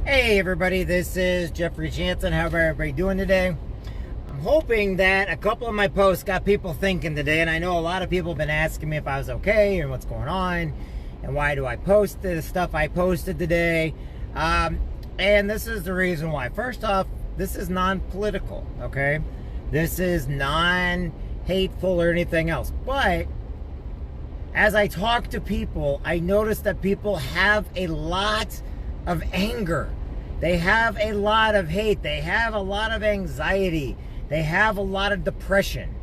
Hey everybody, this is Jeffrey Jansen. How's everybody doing today? I'm hoping that a couple of my posts got people thinking today, and I know a lot of people have been asking me if I was okay and what's going on and why do I post the stuff I posted today. And this is the reason why. First off, this is non-political, okay? This is non-hateful or anything else. But as I talk to people, I notice that people have a lot of anger. They have a lot of hate. They have a lot of anxiety. They have a lot of depression.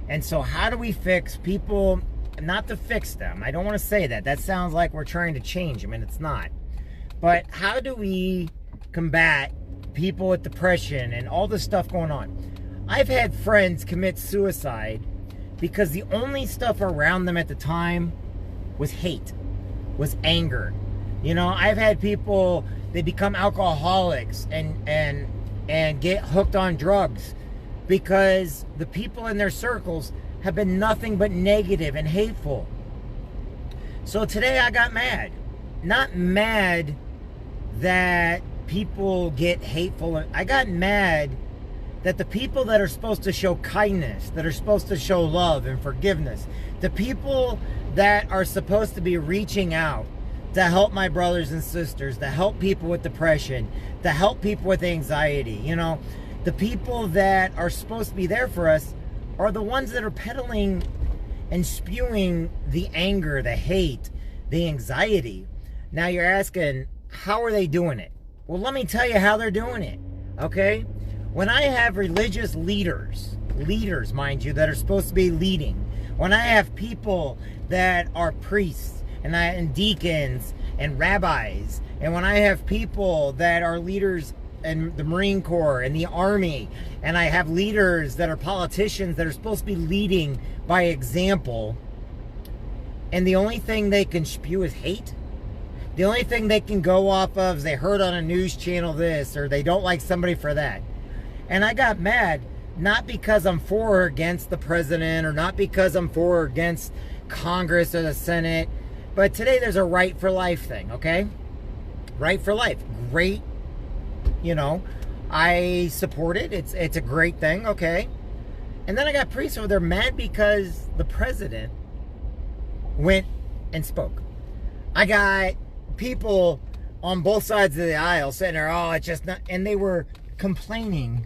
And so how do we fix people? Not to fix them. I don't want to say that. That sounds like we're trying to change them, and it's not. But how do we combat people with depression and all this stuff going on? I've had friends commit suicide because the only stuff around them at the time was hate, was anger. You know, I've had people, they become alcoholics and get hooked on drugs because the people in their circles have been nothing but negative and hateful. So today I got mad. Not mad that people get hateful. I got mad that the people that are supposed to show kindness, that are supposed to show love and forgiveness, the people that are supposed to be reaching out to help my brothers and sisters, to help people with depression, to help people with anxiety, you know, the people that are supposed to be there for us are the ones that are peddling and spewing the anger, the hate, the anxiety. Now you're asking, how are they doing it? Well, let me tell you how they're doing it, okay? When I have religious leaders, mind you, that are supposed to be leading, when I have people that are priests and deacons and rabbis, and when I have people that are leaders in the Marine Corps and the Army, and I have leaders that are politicians that are supposed to be leading by example, and the only thing they can spew is hate, the only thing they can go off of is they heard on a news channel this, or they don't like somebody for that. And I got mad, not because I'm for or against the president, or not because I'm for or against Congress or the Senate, but today there's a right for life thing, okay? Right for life. Great, you know, I support it. It's a great thing, okay? And then I got priests over there mad because the president went and spoke. I got people on both sides of the aisle sitting there, oh, it's just not, and they were complaining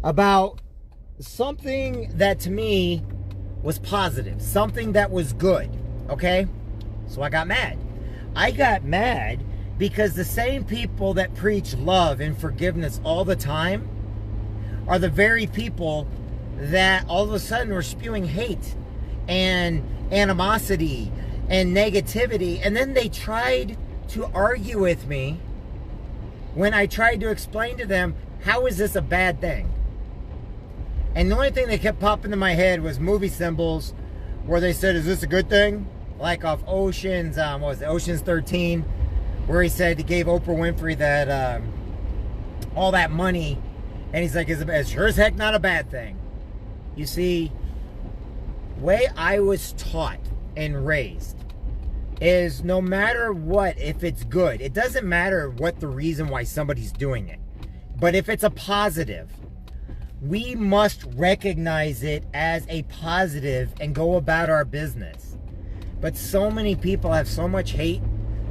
about something that to me was positive, something that was good, okay? So I got mad. I got mad because the same people that preach love and forgiveness all the time are the very people that all of a sudden were spewing hate and animosity and negativity. And then they tried to argue with me when I tried to explain to them, how is this a bad thing? And the only thing that kept popping in my head was movie symbols where they said, is this a good thing? Like off Ocean's, what was it, Ocean's 13, where he said he gave Oprah Winfrey that, all that money, and he's like, it's sure as heck not a bad thing. You see, the way I was taught and raised is no matter what, if it's good, it doesn't matter what the reason why somebody's doing it. But if it's a positive, we must recognize it as a positive and go about our business. But so many people have so much hate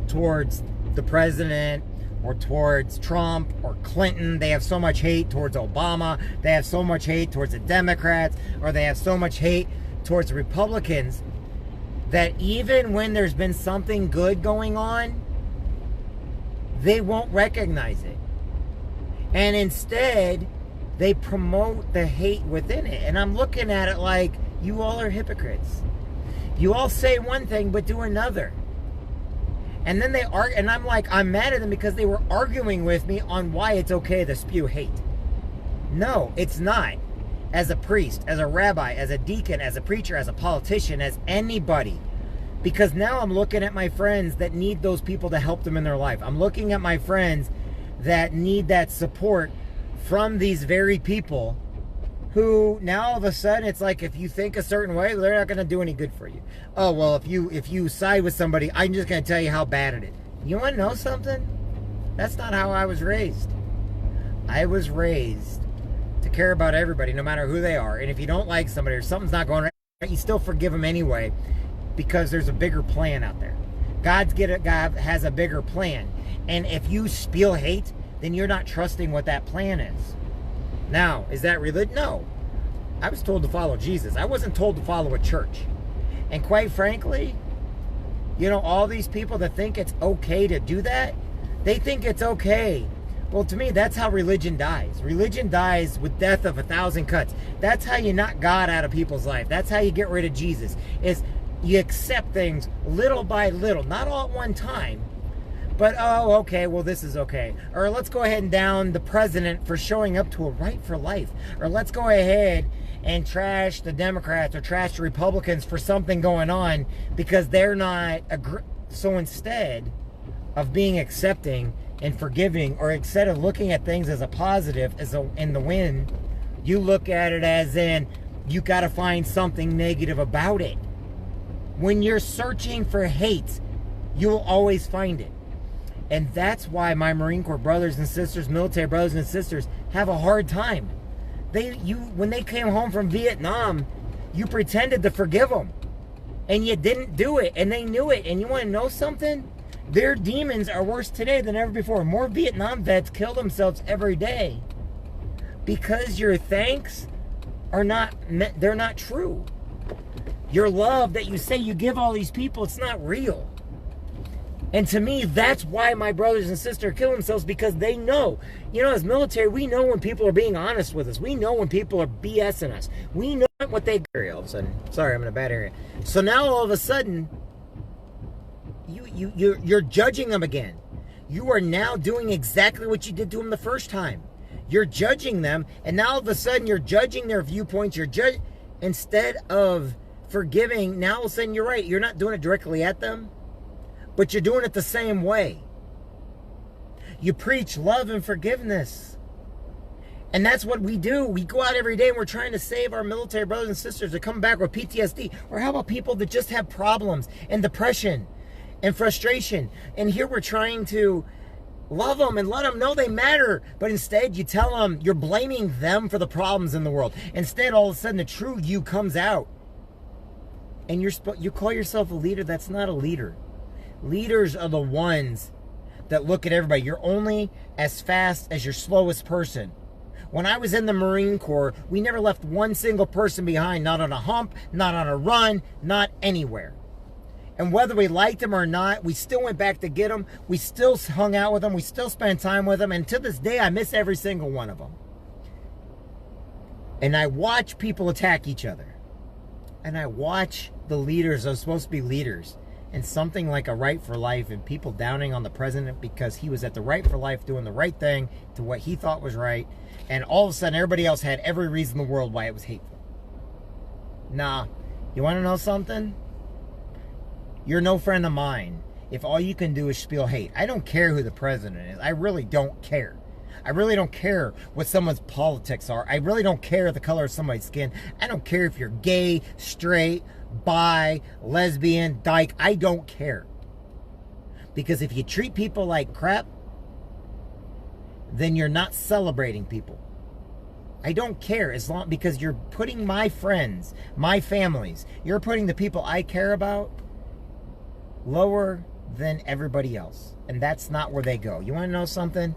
towards the president or towards Trump or Clinton. They have so much hate towards Obama. They have so much hate towards the Democrats, or they have so much hate towards the Republicans, that even when there's been something good going on, they won't recognize it. And instead, they promote the hate within it. And I'm looking at it like, you all are hypocrites. You all say one thing, but do another. And then they argue, and I'm like, I'm mad at them because they were arguing with me on why it's okay to spew hate. No, it's not. As a priest, as a rabbi, as a deacon, as a preacher, as a politician, as anybody. Because now I'm looking at my friends that need those people to help them in their life. I'm looking at my friends that need that support from these very people who now all of a sudden it's like, if you think a certain way, they're not going to do any good for you. Oh, well, if you side with somebody, I'm just going to tell you how bad it is. You want to know something? That's not how I was raised. I was raised to care about everybody, no matter who they are. And if you don't like somebody or something's not going right, you still forgive them anyway, because there's a bigger plan out there. God has a bigger plan. And if you spill hate, then you're not trusting what that plan is. Now, is that religion? No. I was told to follow Jesus. I wasn't told to follow a church. And quite frankly, you know, all these people that think it's okay to do that, they think it's okay. Well, to me, that's how religion dies. Religion dies with death of 1,000 cuts. That's how you knock God out of people's life. That's how you get rid of Jesus. Is you accept things little by little, not all at one time. But, oh, okay, well, this is okay. Or let's go ahead and down the president for showing up to a right for life. Or let's go ahead and trash the Democrats or trash the Republicans for something going on because they're not... So instead of being accepting and forgiving, or instead of looking at things as a positive, in the win, you look at it as in, you got to find something negative about it. When you're searching for hate, you'll always find it. And that's why my Marine Corps brothers and sisters, military brothers and sisters, have a hard time. When they came home from Vietnam, you pretended to forgive them. And you didn't do it. And they knew it. And you want to know something? Their demons are worse today than ever before. More Vietnam vets kill themselves every day. Because your thanks are they're not true. Your love that you say you give all these people, it's not real. And to me, that's why my brothers and sisters kill themselves, because they know. You know, as military, we know when people are being honest with us. We know when people are BSing us. We know what they... All of a sudden. Sorry, I'm in a bad area. So now all of a sudden, you're judging them again. You are now doing exactly what you did to them the first time. You're judging them, and now all of a sudden you're judging their viewpoints. Instead of forgiving, now all of a sudden you're right. You're not doing it directly at them, but you're doing it the same way. You preach love and forgiveness. And that's what we do. We go out every day and we're trying to save our military brothers and sisters that come back with PTSD. Or how about people that just have problems and depression and frustration? And here we're trying to love them and let them know they matter. But instead you tell them, you're blaming them for the problems in the world. Instead, all of a sudden the true you comes out. And you call yourself a leader. That's not a leader. Leaders are the ones that look at everybody. You're only as fast as your slowest person. When I was in the Marine Corps, we never left one single person behind, not on a hump, not on a run, not anywhere. And whether we liked them or not, we still went back to get them. We still hung out with them. We still spent time with them. And to this day, I miss every single one of them. And I watch people attack each other. And I watch the leaders that are supposed to be leaders, and something like a right for life, and people downing on the president because he was at the right for life doing the right thing to what he thought was right, and all of a sudden everybody else had every reason in the world why it was hateful. Nah, you want to know something? You're no friend of mine if all you can do is spill hate. I don't care who the president is. I really don't care. I really don't care what someone's politics are. I really don't care the color of somebody's skin. I don't care if you're gay, straight, bi, lesbian, dyke. I don't care. Because if you treat people like crap, then you're not celebrating people. I don't care, because you're putting my friends, my families, you're putting the people I care about lower than everybody else. And that's not where they go. You want to know something?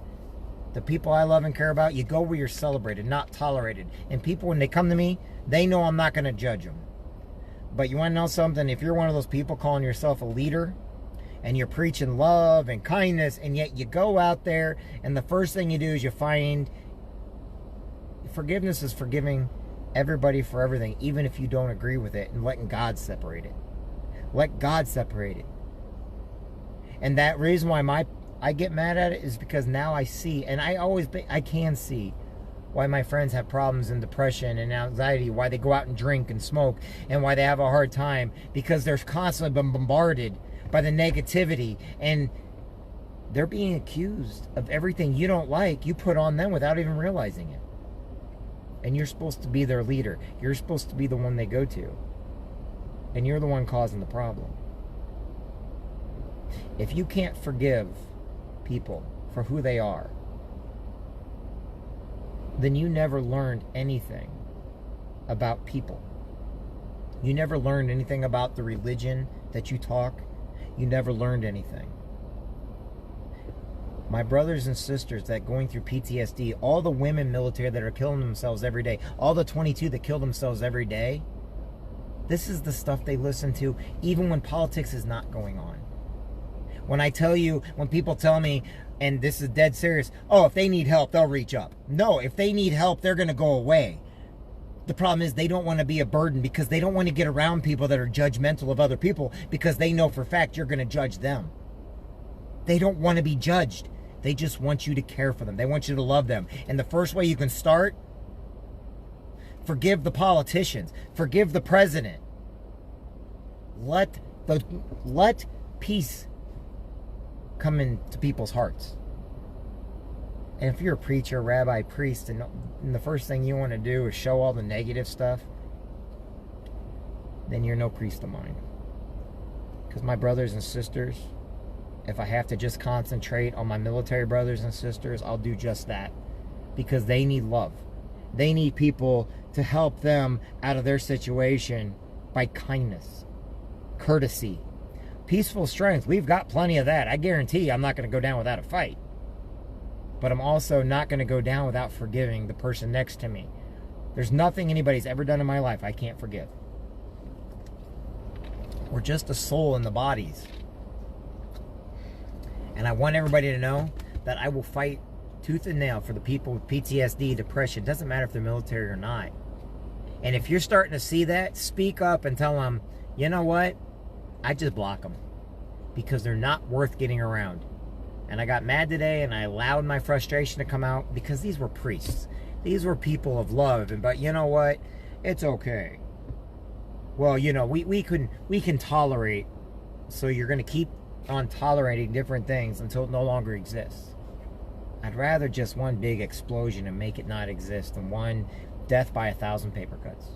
The people I love and care about, you go where you're celebrated, not tolerated. And people, when they come to me, they know I'm not going to judge them. But you want to know something? If you're one of those people calling yourself a leader, and you're preaching love and kindness, and yet you go out there, and the first thing you do is you find forgiveness is forgiving everybody for everything, even if you don't agree with it, and letting God separate it. Let God separate it. And that reason why I get mad at it is because now I see, and I can see why my friends have problems and depression and anxiety, why they go out and drink and smoke, and why they have a hard time, because they're constantly been bombarded by the negativity, and they're being accused of everything you don't like, you put on them without even realizing it. And you're supposed to be their leader. You're supposed to be the one they go to. And you're the one causing the problem. If you can't forgive people for who they are, then you never learned anything about people. You never learned anything about the religion that you talk. You never learned anything. My brothers and sisters that going through PTSD, all the women military that are killing themselves every day, all the 22 that kill themselves every day, this is the stuff they listen to even when politics is not going on. When I tell you, when people tell me, and this is dead serious, oh, if they need help, they'll reach up. No, if they need help, they're going to go away. The problem is they don't want to be a burden because they don't want to get around people that are judgmental of other people because they know for a fact you're going to judge them. They don't want to be judged. They just want you to care for them. They want you to love them. And the first way you can start, forgive the politicians. Forgive the president. Let peace come into people's hearts. And if you're a preacher, rabbi, priest, and the first thing you want to do is show all the negative stuff, then you're no priest of mine. Because my brothers and sisters, if I have to just concentrate on my military brothers and sisters, I'll do just that. Because they need love. They need people to help them out of their situation by kindness, courtesy, peaceful strength. We've got plenty of that. I guarantee I'm not going to go down without a fight. But I'm also not going to go down without forgiving the person next to me. There's nothing anybody's ever done in my life I can't forgive. We're just a soul in the bodies. And I want everybody to know that I will fight tooth and nail for the people with PTSD, depression. It doesn't matter if they're military or not. And if you're starting to see that, speak up and tell them, you know what? I just block them. Because they're not worth getting around. And I got mad today and I allowed my frustration to come out because these were priests. These were people of love. But you know what? It's okay. Well, you know, we can tolerate. So you're going to keep on tolerating different things until it no longer exists. I'd rather just one big explosion and make it not exist than one death by 1,000 paper cuts.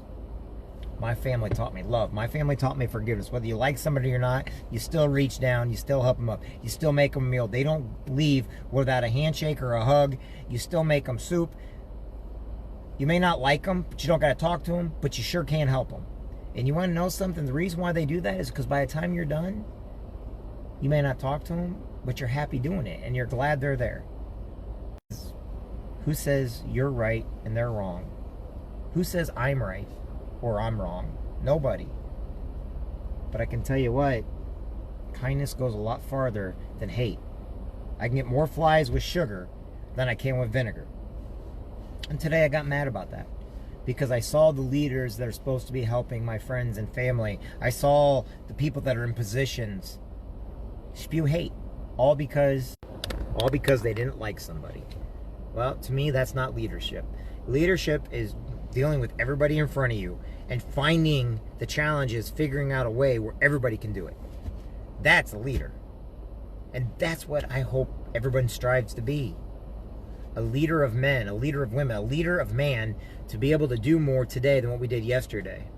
My family taught me love. My family taught me forgiveness. Whether you like somebody or not, you still reach down, you still help them up, you still make them a meal. They don't leave without a handshake or a hug. You still make them soup. You may not like them, but you don't got to talk to them, but you sure can help them. And you want to know something? The reason why they do that is because by the time you're done, you may not talk to them, but you're happy doing it, and you're glad they're there. Who says you're right and they're wrong? Who says I'm right or I'm wrong? Nobody. But I can tell you what, kindness goes a lot farther than hate. I can get more flies with sugar than I can with vinegar. And today I got mad about that. Because I saw the leaders that are supposed to be helping my friends and family. I saw the people that are in positions spew hate, all because they didn't like somebody. Well, to me, that's not leadership. Leadership is dealing with everybody in front of you and finding the challenges, figuring out a way where everybody can do it. That's a leader. And that's what I hope everyone strives to be. A leader of men, a leader of women, a leader of man, to be able to do more today than what we did yesterday.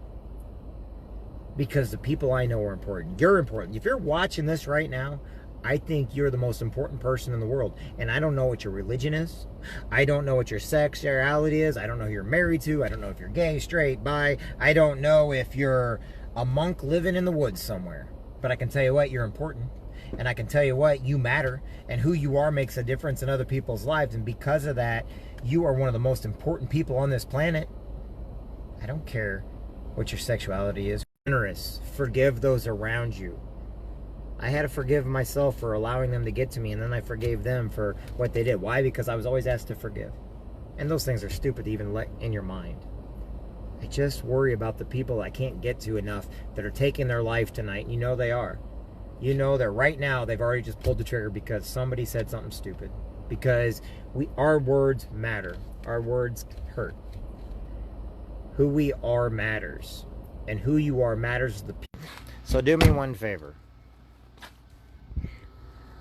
Because the people I know are important. You're important. If you're watching this right now, I think you're the most important person in the world. And I don't know what your religion is. I don't know what your sexuality is. I don't know who you're married to. I don't know if you're gay, straight, bi. I don't know if you're a monk living in the woods somewhere. But I can tell you what, you're important. And I can tell you what, you matter. And who you are makes a difference in other people's lives. And because of that, you are one of the most important people on this planet. I don't care what your sexuality is. Generous. Forgive those around you. I had to forgive myself for allowing them to get to me, and then I forgave them for what they did. Why? Because I was always asked to forgive. And those things are stupid to even let in your mind. I just worry about the people I can't get to enough that are taking their life tonight. You know they are. You know that right now they've already just pulled the trigger because somebody said something stupid. Because our words matter. Our words hurt. Who we are matters. And who you are matters to the people. So do me one favor.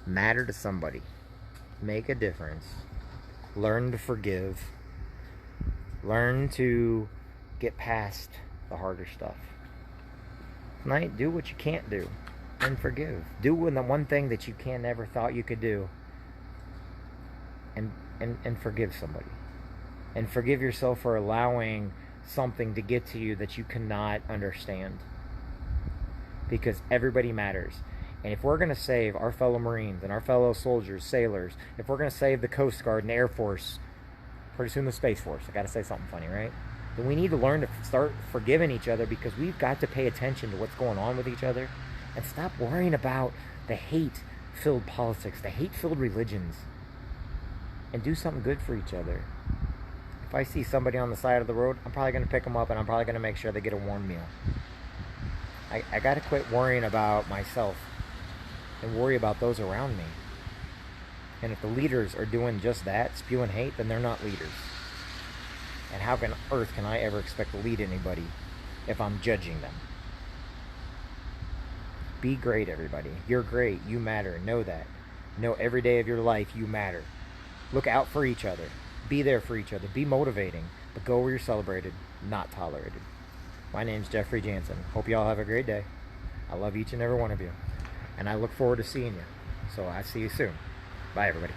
Matter to somebody. Make a difference. Learn to forgive. Learn to get past the harder stuff. Tonight, do what you can't do. And forgive. Do the one thing that you never thought you could do. and forgive somebody. And forgive yourself for allowing something to get to you that you cannot understand. Because everybody matters. And if we're going to save our fellow Marines and our fellow soldiers, sailors, if we're going to save the Coast Guard and the Air Force, pretty soon the Space Force, I got to say something funny, right? Then we need to learn to start forgiving each other, because we've got to pay attention to what's going on with each other and stop worrying about the hate-filled politics, the hate-filled religions, and do something good for each other. If I see somebody on the side of the road, I'm probably going to pick them up, and I'm probably going to make sure they get a warm meal. I got to quit worrying about myself and worry about those around me. And if the leaders are doing just that, spewing hate, then they're not leaders. And how on earth can I ever expect to lead anybody if I'm judging them? Be great, everybody. You're great. You matter. Know that. Know every day of your life you matter. Look out for each other. Be there for each other. Be motivating. But go where you're celebrated, not tolerated. My name's Jeffrey Jansen. Hope you all have a great day. I love each and every one of you. And I look forward to seeing you. So I see you soon. Bye, everybody.